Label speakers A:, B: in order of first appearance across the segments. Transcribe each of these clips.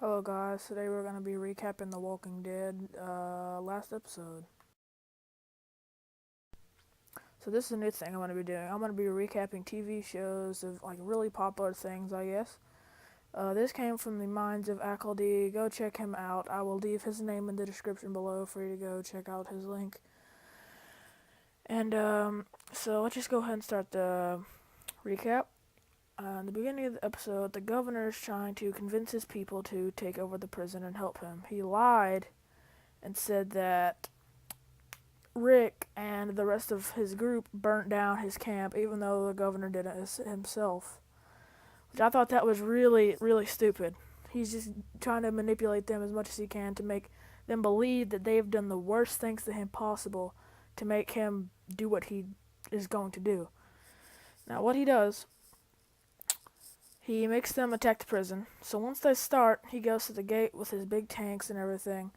A: Hello guys, today we're going to be recapping The Walking Dead last episode. So this is a new thing I'm going to be doing. I'm going to be recapping TV shows of like really popular things, I guess. This came from the minds of Ahhculdee. Go check him out. I will leave his name in the description below for you to go check out his link. And so let's just go ahead and start the recap. In the beginning of the episode, the governor is trying to convince his people to take over the prison and help him. He lied and said that Rick and the rest of his group burnt down his camp, even though the governor did it himself. Which I thought that was really, really stupid. He's just trying to manipulate them as much as he can to make them believe that they've done the worst things to him possible to make him do what he is going to do. Now, what he does, he makes them attack the prison. So once they start, he goes to the gate with his big tanks and everything,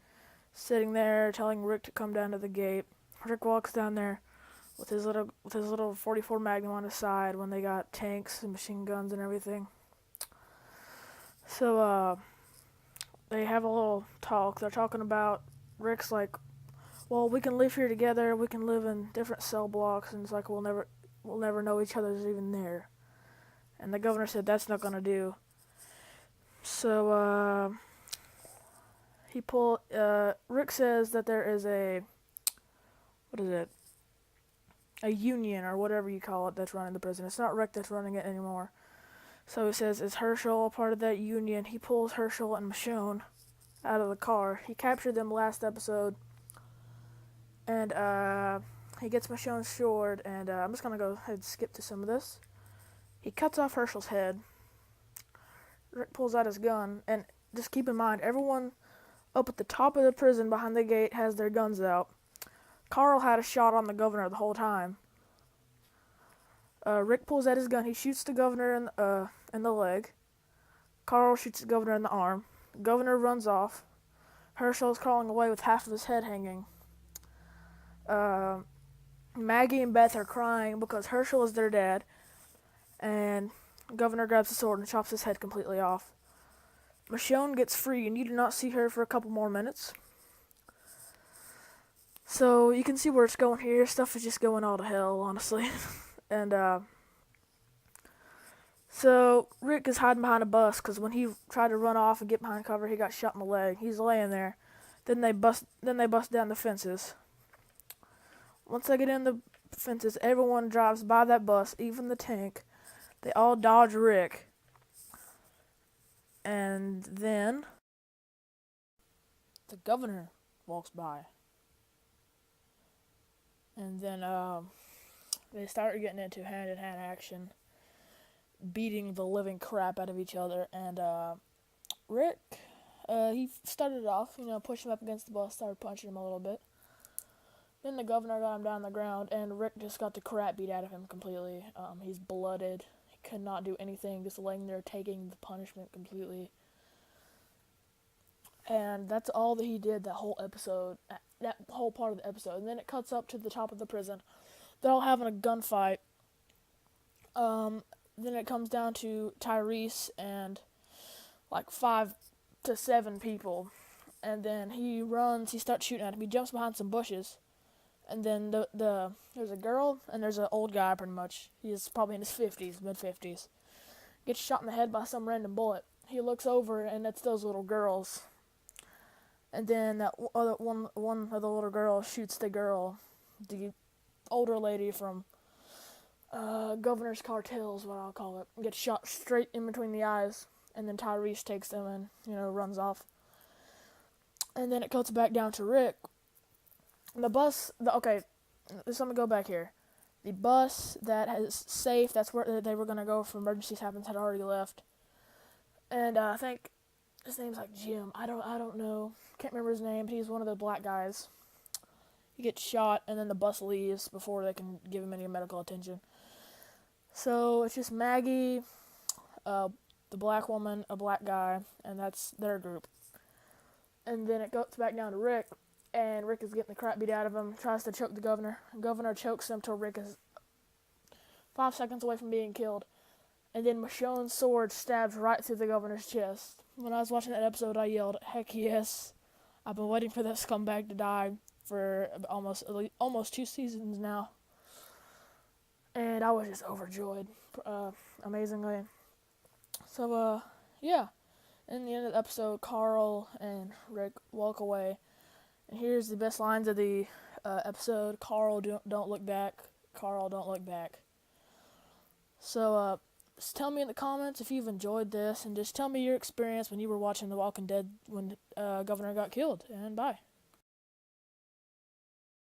A: sitting there telling Rick to come down to the gate. Rick walks down there with his little 44 Magnum on his side when they got tanks and machine guns and everything. So they have a little talk. They're talking about Rick's like, well, we can live here together. We can live in different cell blocks, and it's like we'll never know each other's even there. And the governor said that's not gonna do. So Rick says that there is a union or whatever you call it that's running the prison. It's not Rick that's running it anymore. So he says, is Herschel a part of that union? He pulls Herschel and Michonne out of the car. He captured them last episode. And he gets Michonne's sword, and I'm just going to go ahead and skip to some of this. He cuts off Herschel's head. Rick pulls out his gun, and just keep in mind, everyone up at the top of the prison behind the gate has their guns out. Carl had a shot on the governor the whole time. Rick pulls out his gun. He shoots the governor in the leg. Carl shoots the governor in the arm. The governor runs off. Herschel's crawling away with half of his head hanging. Maggie and Beth are crying because Herschel is their dad. And the governor grabs the sword and chops his head completely off. Michonne gets free, and you do not see her for a couple more minutes. So you can see where it's going here. Stuff is just going all to hell, honestly. And so Rick is hiding behind a bus because when he tried to run off and get behind cover, he got shot in the leg. He's laying there. Then they bust down the fences. Once they get in the fences, everyone drives by that bus, even the tank. They all dodge Rick. And then the governor walks by. And then they start getting into hand-in-hand action, beating the living crap out of each other. And Rick, he started off, pushing him up against the bus, started punching him a little bit. Then the governor got him down on the ground, and Rick just got the crap beat out of him completely. He's blooded. He could not do anything, just laying there taking the punishment completely. And that's all that he did that whole episode, that whole part of the episode. And then it cuts up to the top of the prison. They're all having a gunfight. Then it comes down to Tyrese and like 5 to 7 people. And then he runs, he starts shooting at him. He jumps behind some bushes. And then there's a girl and there's an old guy pretty much. He's probably in his 50s, mid-50s. Gets shot in the head by some random bullet. He looks over and it's those little girls. And then that one of the little girls shoots the girl, the older lady from Governor's Cartel is what I'll call it. Gets shot straight in between the eyes. And then Tyrese takes them and, runs off. And then it cuts back down to Rick. The bus, okay, just let me go back here. The bus that is safe, that's where they were going to go if emergencies happens, had already left. And I think his name's like Jim. I don't know. Can't remember his name, but he's one of the black guys. He gets shot, and then the bus leaves before they can give him any medical attention. So it's just Maggie, the black woman, a black guy, and that's their group. And then it goes back down to Rick. And Rick is getting the crap beat out of him, tries to choke the governor. The governor chokes him till Rick is 5 seconds away from being killed. And then Michonne's sword stabs right through the governor's chest. When I was watching that episode, I yelled, "Heck yes!" I've been waiting for that scumbag to die for almost 2 seasons now, and I was just overjoyed, amazingly. So, yeah. In the end of the episode, Carl and Rick walk away, and here's the best lines of the episode: "Carl, don't look back. Carl, don't look back." So, just tell me in the comments if you've enjoyed this, and just tell me your experience when you were watching The Walking Dead when Governor got killed. And bye.